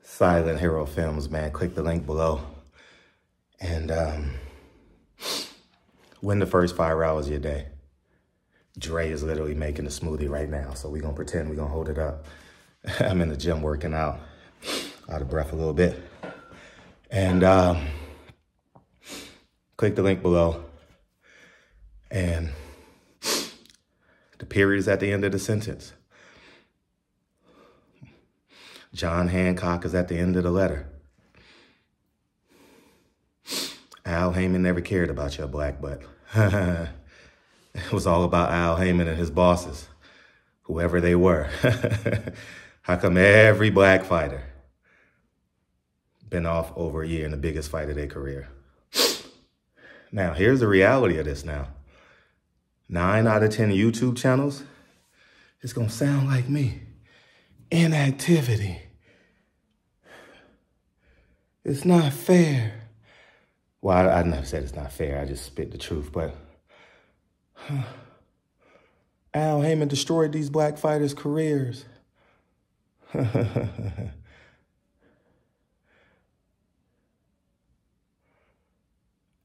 Silent Hero Films, man. Click the link below. And win the first 5 hours of your day. Dre is literally making a smoothie right now, so we're going to pretend we're going to hold it up. I'm in the gym working out of breath a little bit. And click the link below. And the period is at the end of the sentence. John Hancock is at the end of the letter. Al Haymon never cared about your black butt. It was all about Al Haymon and his bosses, whoever they were. How come every black fighter been off over a year in the biggest fight of their career? Now, here's the reality of this now. 9 out of 10 YouTube channels, it's going to sound like me. Inactivity. It's not fair. Well, I never said it's not fair. I just spit the truth, but Al Haymon destroyed these black fighters' careers.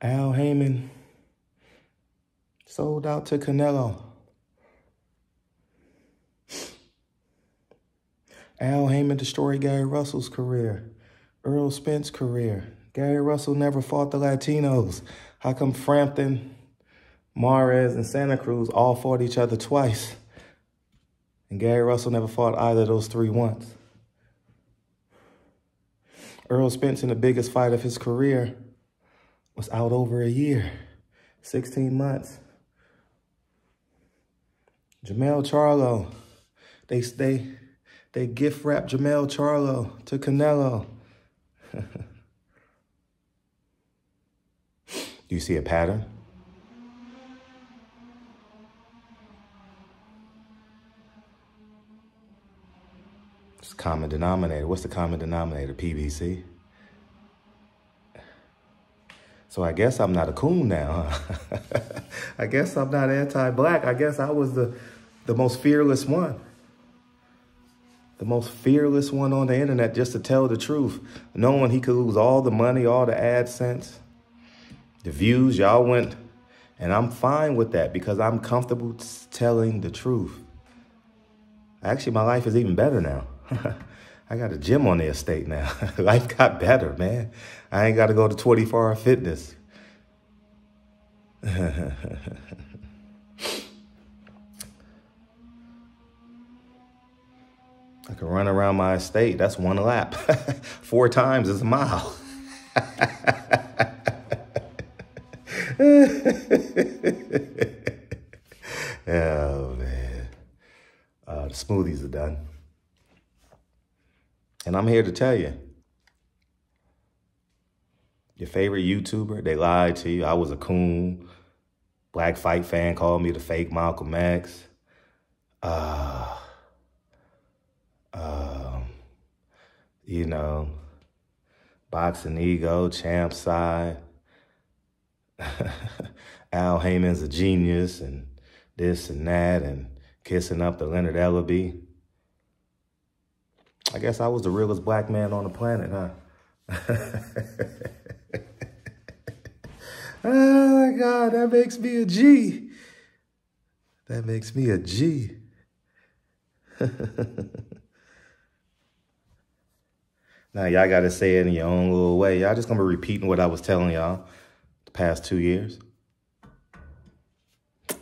Al Haymon sold out to Canelo. Al Haymon destroyed Gary Russell's career, Earl Spence's career. Gary Russell never fought the Latinos. How come Frampton, Mares, and Santa Cruz all fought each other twice? And Gary Russell never fought either of those 3 once. Earl Spence, in the biggest fight of his career, was out over a year, 16 months. Jermell Charlo, they gift wrapped Jermell Charlo to Canelo. Do you see a pattern? It's a common denominator. What's the common denominator? PBC. So I guess I'm not a coon now, huh? I guess I'm not anti-black. I guess I was the most fearless one. The most fearless one on the internet, just to tell the truth. Knowing he could lose all the money, all the AdSense, the views, y'all went. And I'm fine with that because I'm comfortable telling the truth. Actually, my life is even better now. I got a gym on the estate now. Life got better, man. I ain't got to go to 24-hour fitness. I can run around my estate. That's 1 lap. 4 times is a mile. Oh, man. The smoothies are done. And I'm here to tell you, your favorite YouTuber, they lied to you. I was a coon. Black Fight fan called me the fake Malcolm X. You know, Boxing Ego, Champ Side. Al Haymon's a genius and this and that and kissing up to Leonard Ellaby. I guess I was the realest black man on the planet, huh? Oh, my God, that makes me a G. That makes me a G. Now, y'all got to say it in your own little way. Y'all just going to be repeating what I was telling y'all the past 2 years.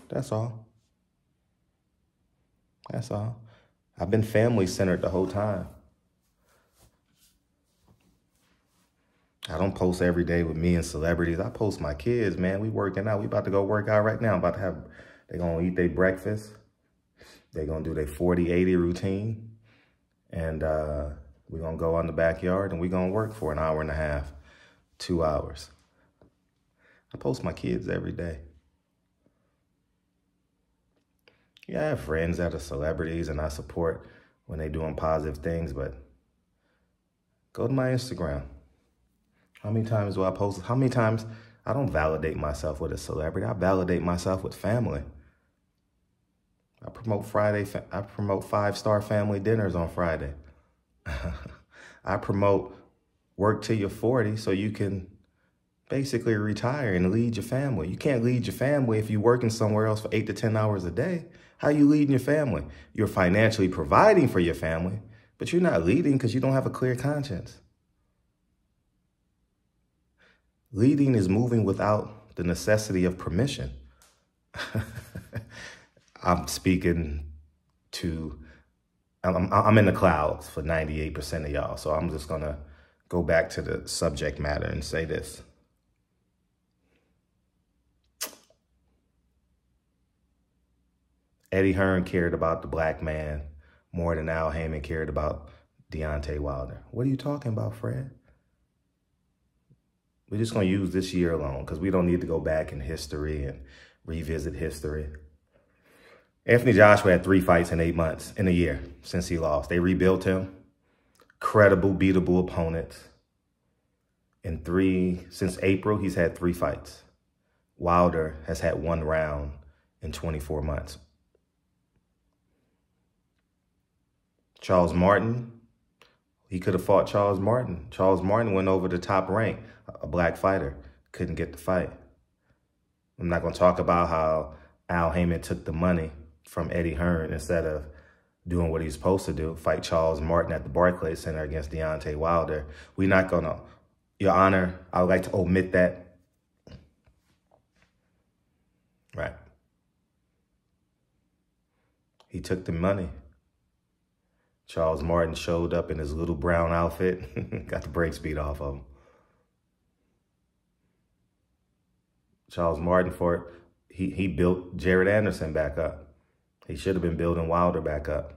That's all. That's all. I've been family-centered the whole time. I don't post every day with me and celebrities. I post my kids, man. We working out. We about to go work out right now. I'm about to have, they're going to eat their breakfast. They're going to do their 40-80 routine. And we're going to go on the backyard and we're going to work for an hour and a half, 2 hours. I post my kids every day. Yeah, I have friends that are celebrities and I support when they're doing positive things, but go to my Instagram. How many times do I post? How many times? I don't validate myself with a celebrity. I validate myself with family. I promote 5-star family dinners on Friday. I promote work till you're 40 so you can basically retire and lead your family. You can't lead your family if you're working somewhere else for 8 to 10 hours a day. How are you leading your family? You're financially providing for your family, but you're not leading because you don't have a clear conscience. Leading is moving without the necessity of permission. I'm speaking to, I'm in the clouds for 98% of y'all. So I'm just going to go back to the subject matter and say this. Eddie Hearn cared about the black man more than Al Haymon cared about Deontay Wilder. What are you talking about, Fred? We're just going to use this year alone because we don't need to go back in history and revisit history. Anthony Joshua had 3 fights in 8 months, in a year, since he lost. They rebuilt him. Credible, beatable opponents. Since April, he's had 3 fights. Wilder has had 1 round in 24 months. Charles Martin, he could have fought Charles Martin. Charles Martin went over the top rank, a black fighter, couldn't get the fight. I'm not going to talk about how Al Haymon took the money from Eddie Hearn instead of doing what he's supposed to do, fight Charles Martin at the Barclays Center against Deontay Wilder. We're not going to, Your Honor, I would like to omit that. Right. He took the money. Charles Martin showed up in his little brown outfit, got the brakes beat off of him. Charles Martin, he built Jared Anderson back up. He should have been building Wilder back up.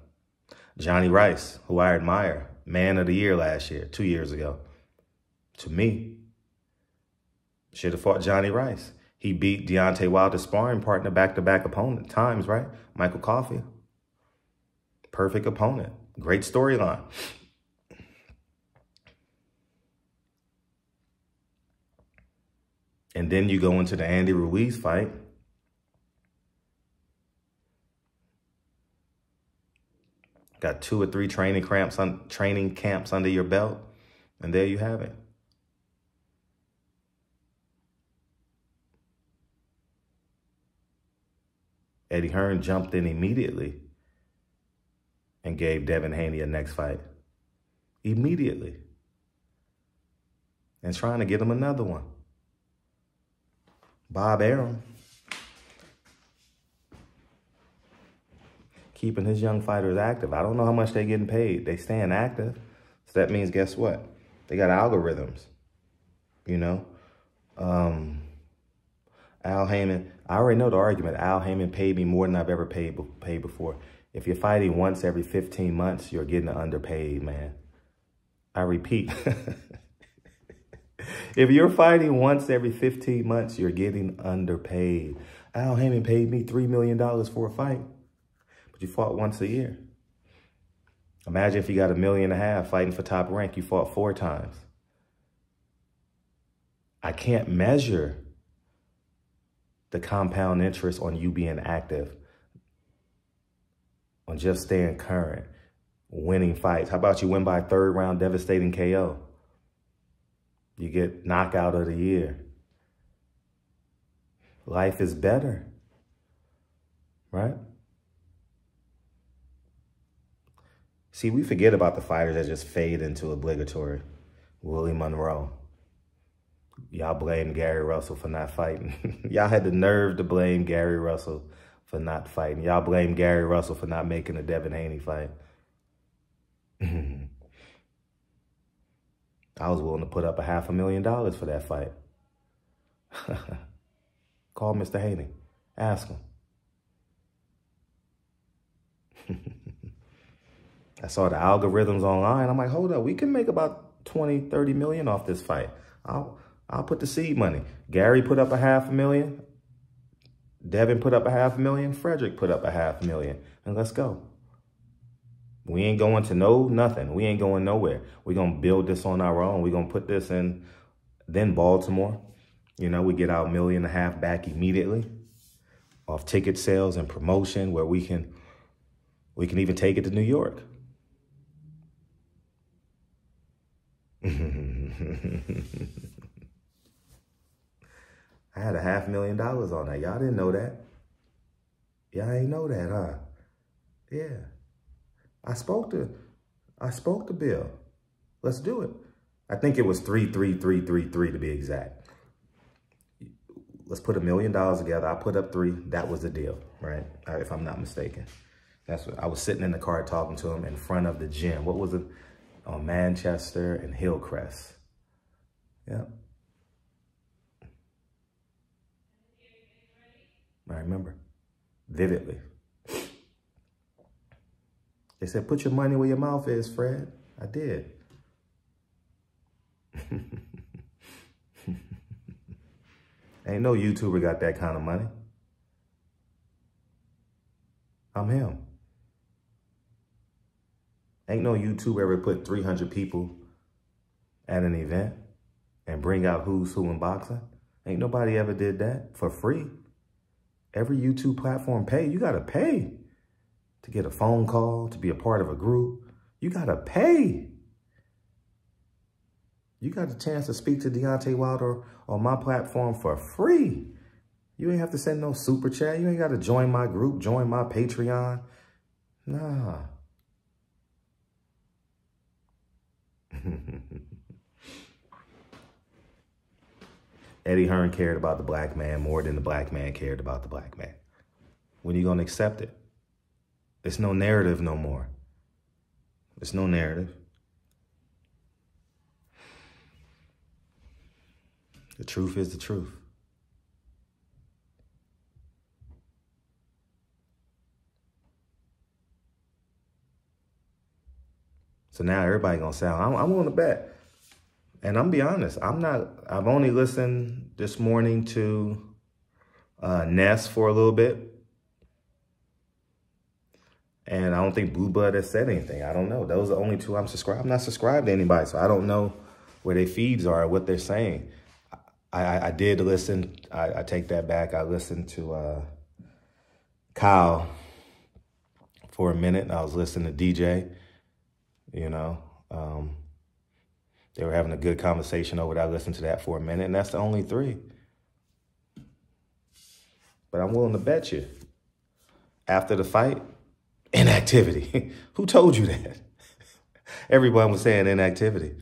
Johnny Rice, who I admire, man of the year last year, 2 years ago. To me, should have fought Johnny Rice. He beat Deontay Wilder's sparring partner back-to-back opponent times, right? Michael Coffey. Perfect opponent. Great storyline. And then you go into the Andy Ruiz fight. Got 2 or 3 training camps under your belt. And there you have it. Eddie Hearn jumped in immediately and gave Devin Haney a next fight. Immediately. And trying to get him another one. Bob Arum. Keeping his young fighters active. I don't know how much they're getting paid. They staying active. So that means, guess what? They got algorithms. You know? Al Haymon, I already know the argument. Al Haymon paid me more than I've ever paid before. If you're fighting once every 15 months, you're getting underpaid, man. I repeat. If you're fighting once every 15 months, you're getting underpaid. Al Haymon paid me $3 million for a fight, but you fought once a year. Imagine if you got $1.5 million fighting for top rank, you fought 4 times. I can't measure the compound interest on you being active, on just staying current, winning fights. How about you win by a 3rd round devastating KO? You get knockout of the year. Life is better, right? See, we forget about the fighters that just fade into obligatory. Willie Monroe. Y'all blame Gary Russell for not fighting. Y'all had the nerve to blame Gary Russell for not fighting. Y'all blame Gary Russell for not making a Devin Haney fight. I was willing to put up $500,000 for that fight. Call Mr. Haney. Ask him. I saw the algorithms online. I'm like, hold up. We can make about 20, 30 million off this fight. I'll put the seed money. Gary put up $500,000. Devin put up $500,000. Frederick put up $500,000. And let's go. We ain't going to nothing. We ain't going nowhere. We're going to build this on our own. We're going to put this in, then Baltimore. You know, we get our $1.5 million back immediately off ticket sales and promotion, where we can even take it to New York. I had $500,000 on that. Y'all didn't know that. Y'all ain't know that, huh? Yeah. I spoke to Bill. Let's do it. I think it was 33333 to be exact. Let's put $1 million together. I put up 3. That was the deal, right? If I'm not mistaken. That's what I was sitting in the car talking to him in front of the gym. What was it? On Manchester and Hillcrest. Yep. I remember vividly. They said, put your money where your mouth is, Fred. I did. Ain't no YouTuber got that kind of money. I'm him. Ain't no YouTuber ever put 300 people at an event and bring out who's who in boxing. Ain't nobody ever did that for free. Every YouTube platform pay. You got to pay to get a phone call, to be a part of a group. You got to pay. You got the chance to speak to Deontay Wilder on my platform for free. You ain't have to send no super chat. You ain't got to join my group, join my Patreon. Nah. Eddie Hearn cared about the black man more than the black man cared about the black man. When are you going to accept it? It's no narrative no more. It's no narrative. The truth is the truth. So now everybody gonna say, I'm willing to bet. And I'm gonna be honest, I've only listened this morning to Ness for a little bit. And I don't think Blue Blood has said anything. I don't know. Those are the only 2 I'm subscribed. I'm not subscribed to anybody, so I don't know where their feeds are, what they're saying. I did listen. I take that back. I listened to Kyle for a minute. I was listening to DJ. You know, they were having a good conversation over there. I listened to that for a minute, and that's the only 3. But I'm willing to bet you, after the fight, inactivity. Who told you that? Everyone was saying inactivity.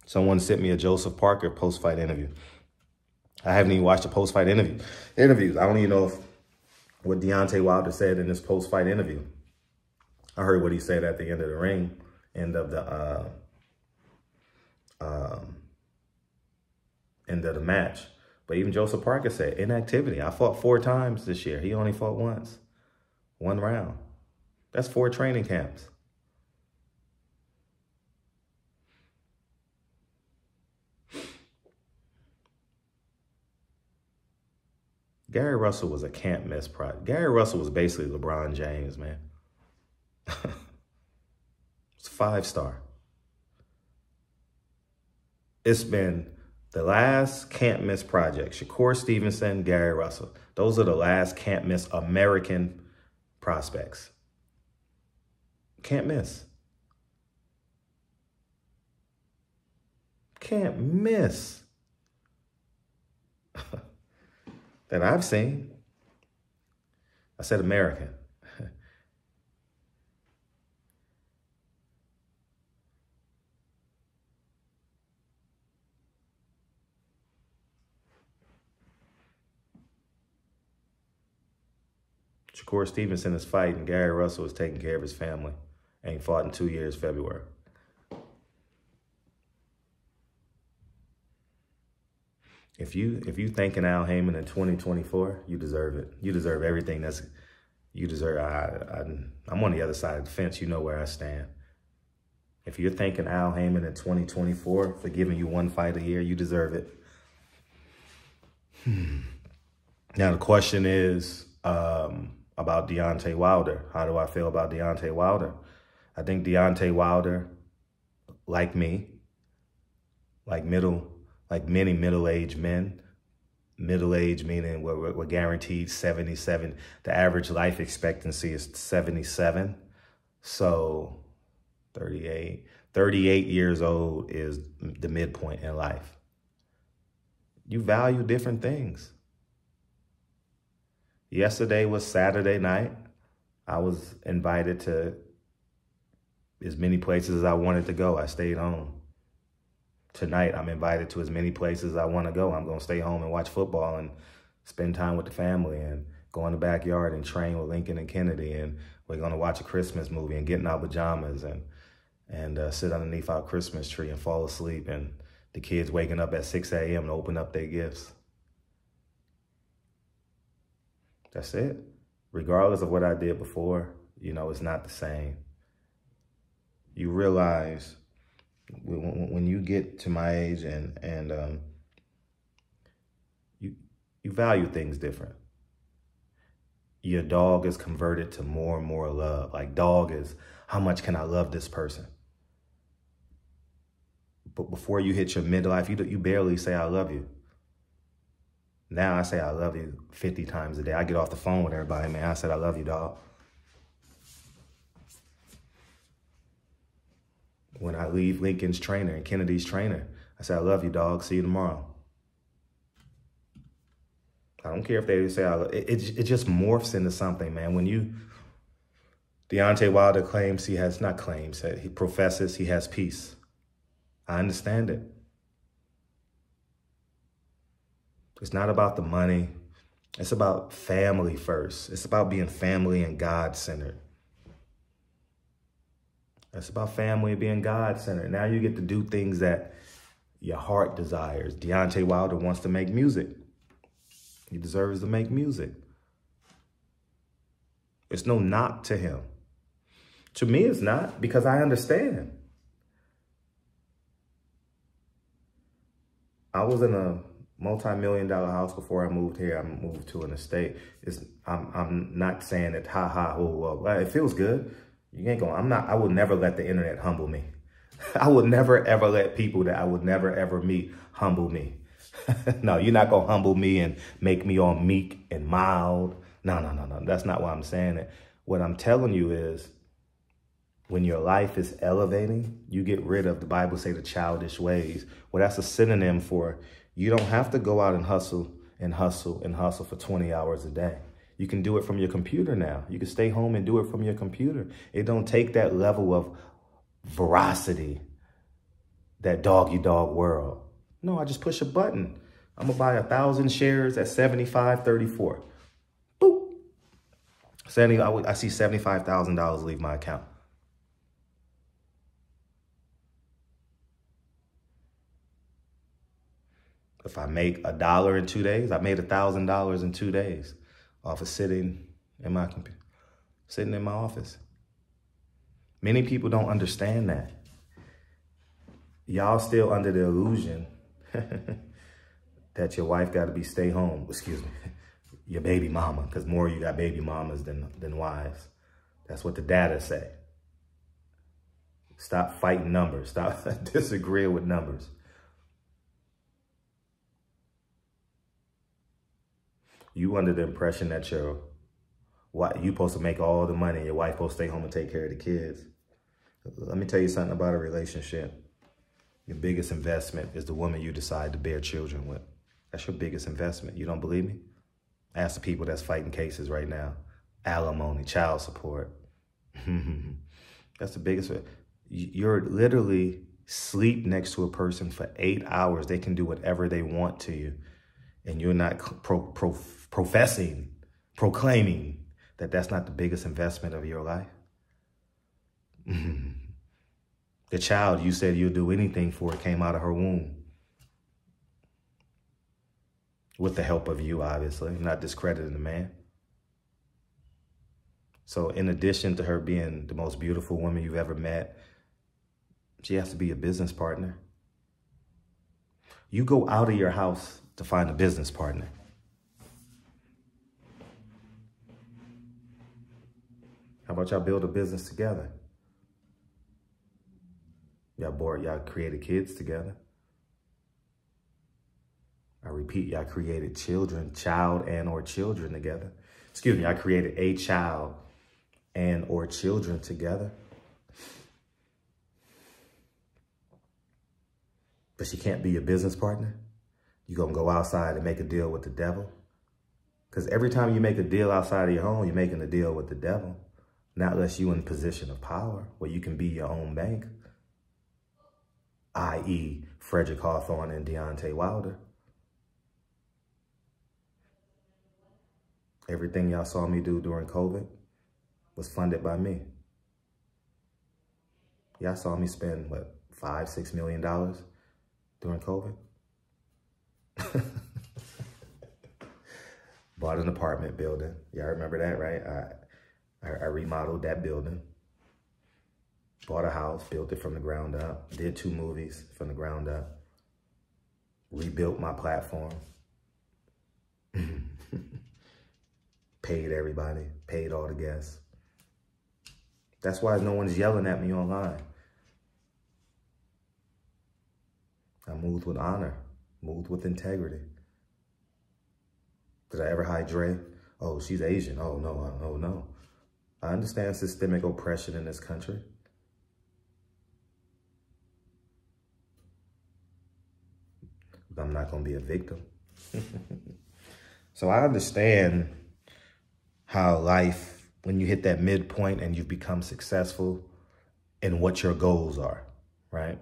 Someone sent me a Joseph Parker post-fight interview. I haven't even watched the post-fight interviews. I don't even know what Deontay Wilder said in this post-fight interview. I heard what he said at the end of the ring, end of the match. But even Joseph Parker said, inactivity. I fought 4 times this year. He only fought once. 1 round. That's 4 training camps. Gary Russell was a can't miss project. Gary Russell was basically LeBron James, man. It's 5-star. It's been the last can't miss project. Shakur Stevenson, Gary Russell. Those are the last can't miss American prospects. Can't miss. Can't miss. That I've seen. I said American. Shakur Stevenson is fighting. Gary Russell is taking care of his family. Ain't fought in 2 years, February. If you thinking Al Haymon in 2024, you deserve it. You deserve everything you deserve. I'm on the other side of the fence. You know where I stand. If you're thinking Al Haymon in 2024 for giving you 1 fight a year, you deserve it. Now the question is about Deontay Wilder. How do I feel about Deontay Wilder? I think Deontay Wilder, like me, like many middle-aged men, middle-aged meaning we're guaranteed 77. The average life expectancy is 77. So 38. 38 years old is the midpoint in life. You value different things. Yesterday was Saturday night. I was invited to as many places as I wanted to go. I stayed home. Tonight, I'm invited to as many places as I want to go. I'm going to stay home and watch football and spend time with the family and go in the backyard and train with Lincoln and Kennedy. And we're going to watch a Christmas movie and get in our pajamas and sit underneath our Christmas tree and fall asleep. And the kids waking up at 6 a.m. to open up their gifts. That's it. Regardless of what I did before, you know, it's not the same. You realize when you get to my age and you value things different. Your dog is converted to more and more love. Like dog is, how much can I love this person? But before you hit your midlife, you barely say I love you. Now I say I love you 50 times a day. I get off the phone with everybody, man. I said I love you, dog. When I leave Lincoln's trainer and Kennedy's trainer, I say I love you, dog. See you tomorrow. I don't care if they say I love it just morphs into something, man. When Deontay Wilder claims he professes he has peace. I understand it. It's not about the money. It's about family first. It's about being family and God-centered. It's about family being God-centered. Now you get to do things that your heart desires. Deontay Wilder wants to make music. He deserves to make music. It's no knock to him. To me, it's not, because I understand. I was in a multi-million-dollar house before I moved here. I moved to an estate. I'm not saying it, it feels good. You ain't going, I would never let the internet humble me. I would never, ever let people that I would never, ever meet humble me. No, you're not going to humble me and make me all meek and mild. No. That's not why I'm saying it. What I'm telling you is when your life is elevating, you get rid of, the Bible say, the childish ways. Well, that's a synonym for you don't have to go out and hustle for 20 hours a day. You can do it from your computer now. You can stay home and do it from your computer. It don't take that level of veracity, that dog-eat-dog world. No, I just push a button. I'm going to buy 1,000 shares at $75.34. Boop. I see $75,000 leave my account. If I make $1 in 2 days, I made $1,000 in 2 days off of sitting in my computer, sitting in my office. Many people don't understand that. Y'all still under the illusion that your wife got to stay home. Excuse me, your baby mama, because more you got baby mamas than wives. That's what the data say. Stop fighting numbers. Stop disagreeing with numbers. You under the impression that you supposed to make all the money, your wife supposed to stay home and take care of the kids. Let me tell you something about a relationship. Your biggest investment is the woman you decide to bear children with. That's your biggest investment. You don't believe me? Ask the people that's fighting cases right now. Alimony, child support. That's the biggest. You're literally sleep next to a person for 8 hours. They can do whatever they want to you. And you're not proclaiming that that's not the biggest investment of your life. The child you said you'll do anything for came out of her womb. With the help of you, obviously, not discrediting the man. So in addition to her being the most beautiful woman you've ever met, she has to be a business partner. You go out of your house to find a business partner. How about y'all build a business together? Y'all created kids together. I repeat, y'all created child and or children together. Excuse me, I created a child and or children together. but she can't be your business partner? You gonna go outside and make a deal with the devil? Because every time you make a deal outside of your home, you're making a deal with the devil. Not unless you're in a position of power where you can be your own bank, i.e. Frederick Hawthorne and Deontay Wilder. Everything y'all saw me do during COVID was funded by me. Y'all saw me spend, what, $5, $6 million during COVID? Bought an apartment building. Y'all remember that, right? I remodeled that building. Bought a house, built it from the ground up. Did 2 movies from the ground up. Rebuilt my platform. Paid everybody, paid all the guests. That's why no one's yelling at me online. I moved with honor, moved with integrity. Did I ever hide Dre? Oh, she's Asian. Oh, no, oh, no. I understand systemic oppression in this country. But I'm not going to be a victim. So I understand how life, when you hit that midpoint and you become successful in what your goals are, right?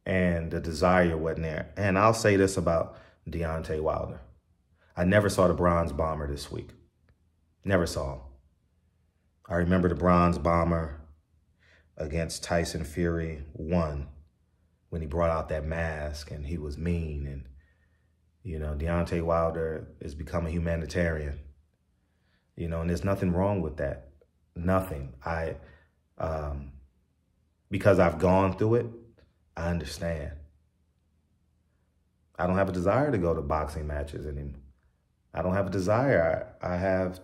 And the desire wasn't there. And I'll say this about Deontay Wilder. I never saw the Bronze Bomber this week. Never saw him. I remember the Bronze Bomber against Tyson Fury 1 when he brought out that mask and he was mean. And, you know, Deontay Wilder has become a humanitarian. You know, and there's nothing wrong with that. Nothing. Because I've gone through it, I understand. I don't have a desire to go to boxing matches anymore. I don't have a desire. I have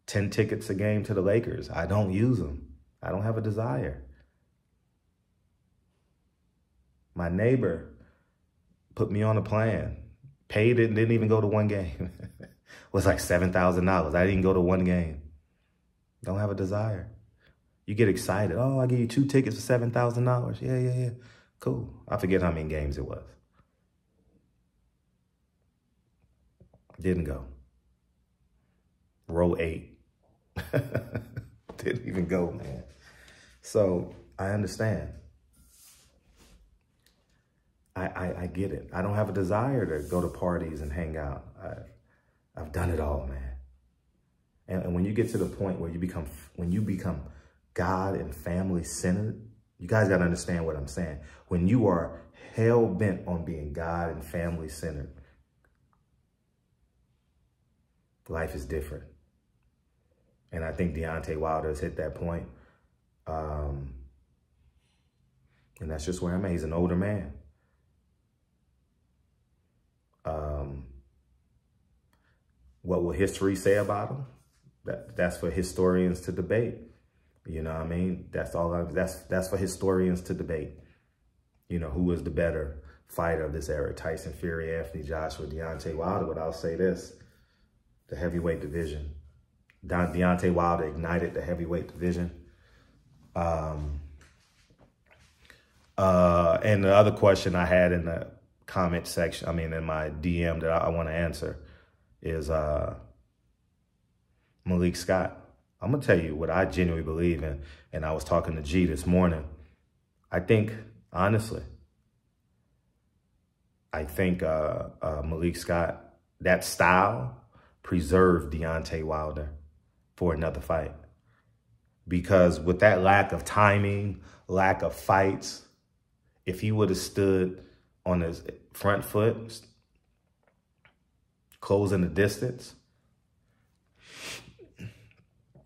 10 tickets a game to the Lakers. I don't use them. I don't have a desire. My neighbor put me on a plan, paid it, and didn't even go to one game. It was like $7,000. I didn't go to one game. Don't have a desire. You get excited. Oh, I'll give you 2 tickets for $7,000. Yeah. Cool. I forget how many games it was. Didn't go. Row 8. Didn't even go, man. So I understand. I get it. I don't have a desire to go to parties and hang out. I've done it all, man. And when you get to the point where you become God and family centered, you guys got to understand what I'm saying. When you are hell bent on being God and family centered, life is different. And I think Deontay Wilder has hit that point. And that's just where I'm at. He's an older man. What will history say about him? That's for historians to debate. You know what I mean? That's all. That's for historians to debate. You know, who is the better fighter of this era? Tyson Fury, Anthony Joshua, Deontay Wilder. But I'll say this: the heavyweight division. Deontay Wilder ignited the heavyweight division. And the other question I had in the comment section, I mean, in my DM that I want to answer is Malik Scott. I'm going to tell you what I genuinely believe in. And I was talking to G this morning. I think, honestly, Malik Scott, that style preserved Deontay Wilder for another fight. Because with that lack of timing, lack of fights, if he would have stood on his front foot, closing the distance,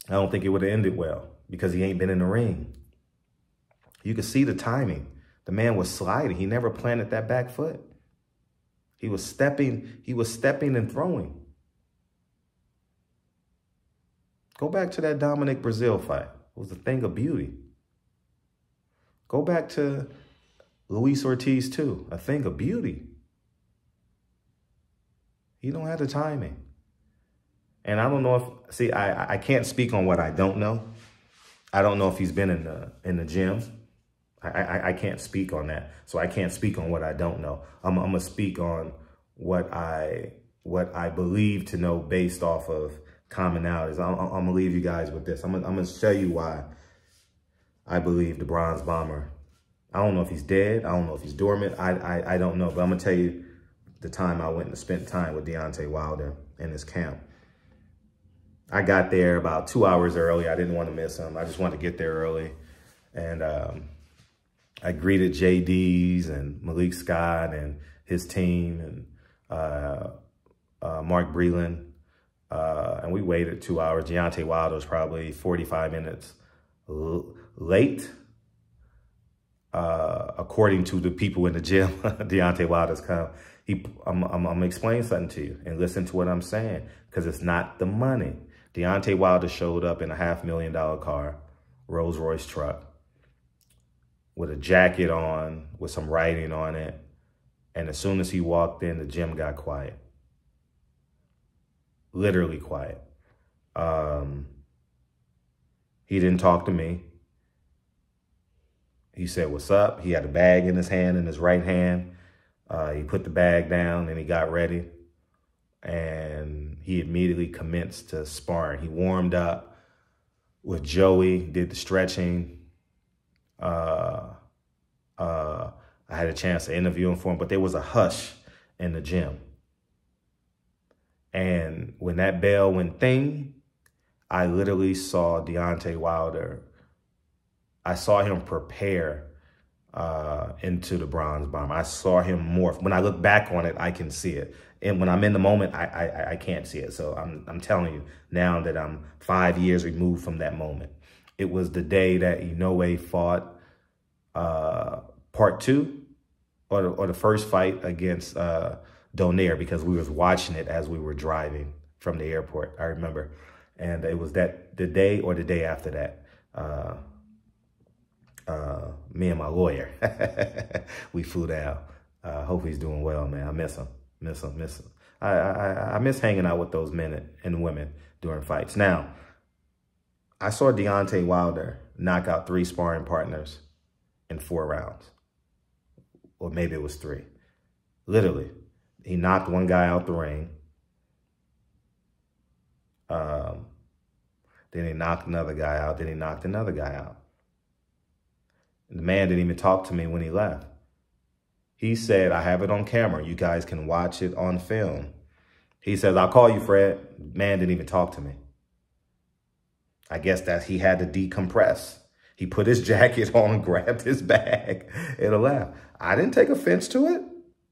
I don't think it would have ended well because he ain't been in the ring. You could see the timing. The man was sliding. He never planted that back foot. He was stepping and throwing. Go back to that Dominic Brazil fight. It was a thing of beauty. Go back to Luis Ortiz too, a thing of beauty. He don't have the timing. And I don't know if, see, I can't speak on what I don't know. I don't know if he's been in the gym. I can't speak on that. So I can't speak on what I don't know. I'm gonna speak on what I believe to know based off of commonalities. I'm gonna leave you guys with this. I'm gonna show you why I believe the Bronze Bomber. I don't know if he's dead. I don't know if he's dormant. I don't know, but I'm gonna tell you the time I went and spent time with Deontay Wilder in his camp. I got there about 2 hours early. I didn't want to miss him. I just wanted to get there early. And I greeted JD's and Malik Scott and his team and Mark Breland. And we waited 2 hours. Deontay Wilder was probably 45 minutes late. According to the people in the gym, Deontay Wilder's come. I'm gonna explain something to you and listen to what I'm saying, because it's not the money. Deontay Wilder showed up in a $500,000 car, Rolls Royce truck, with a jacket on, with some writing on it. And as soon as he walked in, the gym got quiet. Literally quiet. He didn't talk to me. He said, "What's up?" He had a bag in his hand, in his right hand. He put the bag down and he got ready. And he immediately commenced to sparring. He warmed up with Joey, did the stretching. I had a chance to interview him for him, but there was a hush in the gym. And when that bell went thing, I literally saw Deontay Wilder. I saw him prepare into the Bronze Bomber. I saw him morph. When I look back on it, I can see it. And when I'm in the moment, I can't see it. So I'm telling you now that I'm 5 years removed from that moment. It was the day that Inoue fought part 2 or the first fight against Donaire, because we was watching it as we were driving from the airport. I remember. And it was the day or the day after that. Me and my lawyer, we flew down. Hope he's doing well, man. I miss him. Miss him. I miss hanging out with those men and women during fights. Now, I saw Deontay Wilder knock out 3 sparring partners in 4 rounds. Or maybe it was 3. Literally. He knocked one guy out the ring. Then he knocked another guy out. Then he knocked another guy out. The man didn't even talk to me when he left. He said, "I have it on camera. You guys can watch it on film." He says, "I'll call you, Fred." Man didn't even talk to me. I guess that he had to decompress. He put his jacket on, grabbed his bag, and left. I didn't take offense to it.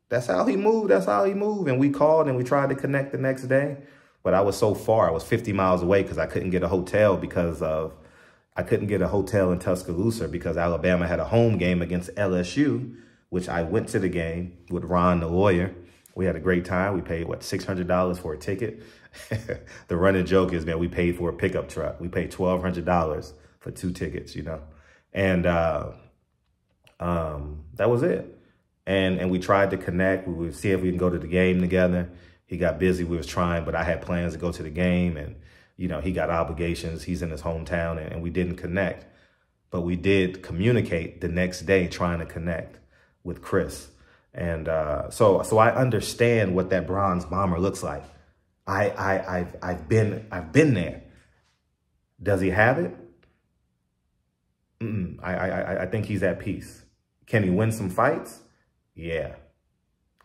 That's how he moved. That's how he moved. And we called and we tried to connect the next day. But I was so far. I was 50 miles away because I couldn't get a hotel I couldn't get a hotel in Tuscaloosa because Alabama had a home game against LSU, which I went to the game with Ron, the lawyer. We had a great time. We paid, what, $600 for a ticket? The running joke is, man, we paid for a pickup truck. We paid $1,200 for 2 tickets, you know? And that was it. And we tried to connect. We would see if we can go to the game together. He got busy. We was trying, but I had plans to go to the game, and you know, he got obligations. He's in his hometown, and we didn't connect. But we did communicate the next day, trying to connect with Chris. And so I understand what that Bronze Bomber looks like. I've been there. Does he have it? I think he's at peace. Can he win some fights? Yeah.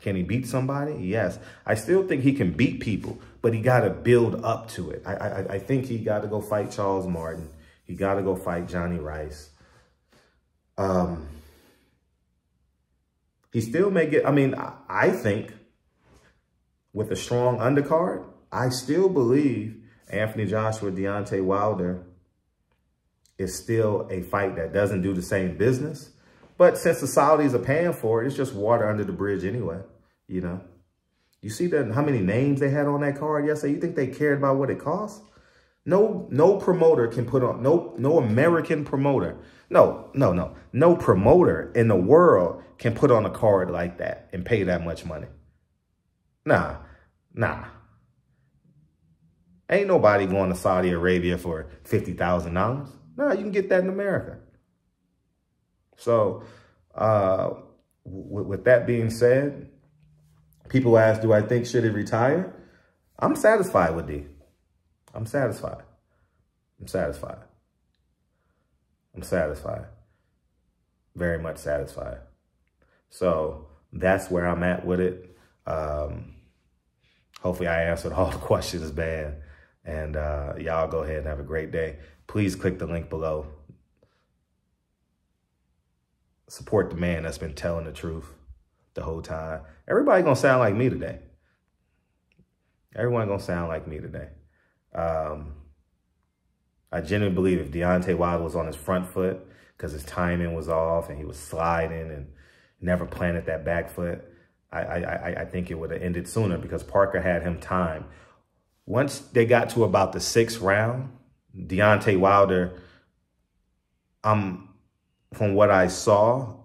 Can he beat somebody? Yes. I still think he can beat people, but he got to build up to it. I think he got to go fight Charles Martin. He got to go fight Johnny Rice. He still may get, I mean, I think with a strong undercard, I still believe Anthony Joshua, Deontay Wilder is still a fight that doesn't do the same business. But since the Saudis are paying for it, it's just water under the bridge anyway, you know. You see how many names they had on that card yesterday? You think they cared about what it costs? No promoter can put on, no American promoter. No promoter in the world can put on a card like that and pay that much money. Nah. Ain't nobody going to Saudi Arabia for $50,000. Nah, you can get that in America. So with that being said, people ask, do I think should he retire? I'm satisfied with D. I'm satisfied. I'm satisfied. I'm satisfied. Very much satisfied. So that's where I'm at with it. Hopefully I answered all the questions, man. And y'all go ahead and have a great day. Please click the link below. Support the man that's been telling the truth the whole time. Everybody gonna sound like me today. Everyone gonna sound like me today. I genuinely believe if Deontay Wilder was on his front foot because his timing was off and he was sliding and never planted that back foot, I think it would have ended sooner because Parker had him timed. Once they got to about the 6th round, Deontay Wilder, from what I saw,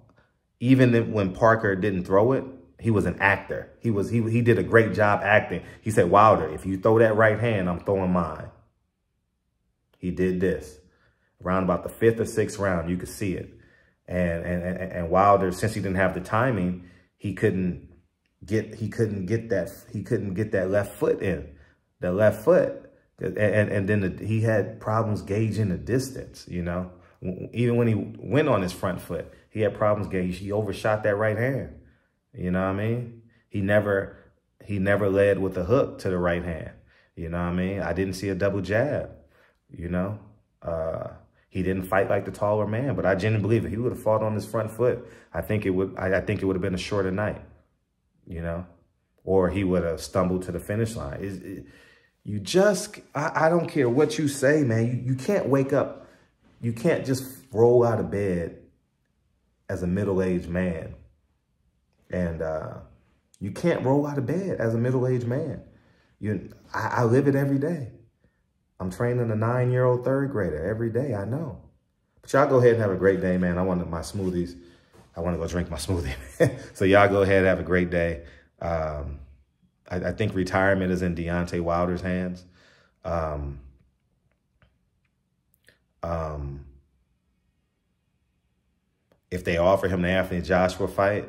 even when Parker didn't throw it, he was an actor. He did a great job acting. He said, Wilder, if you throw that right hand, I'm throwing mine. He did this. Around about the 5th or 6th round, you could see it. And Wilder, since he didn't have the timing, he couldn't get that left foot in. The left foot. And then he had problems gauging the distance, you know. Even when he went on his front foot, he had problems gauging. He overshot that right hand. You know what I mean? He never led with a hook to the right hand. You know what I mean? I didn't see a double jab, you know? He didn't fight like the taller man, but I genuinely believe if he would have fought on his front foot, I think it would have been a shorter night, you know? Or he would have stumbled to the finish line. I don't care what you say, man. You can't wake up. You can't just roll out of bed as a middle-aged man. And you can't roll out of bed as a middle-aged man. I live it every day. I'm training a 9-year-old third grader every day, I know. But y'all go ahead and have a great day, man. I wanted my smoothies. I want to go drink my smoothie. So y'all go ahead and have a great day. I think retirement is in Deontay Wilder's hands. If they offer him the Anthony Joshua fight,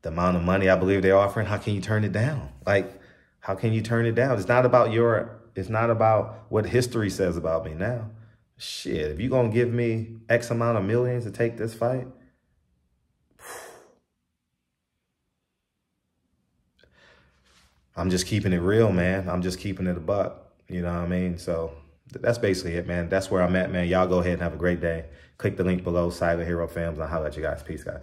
the amount of money I believe they're offering, how can you turn it down? Like, how can you turn it down? It's not about what history says about me now. Shit, if you're going to give me X amount of millions to take this fight, I'm just keeping it real, man. I'm just keeping it a buck. You know what I mean? So that's basically it, man. That's where I'm at, man. Y'all go ahead and have a great day. Click the link below, Silent Hero Films. I'll holler at you guys. Peace, guys.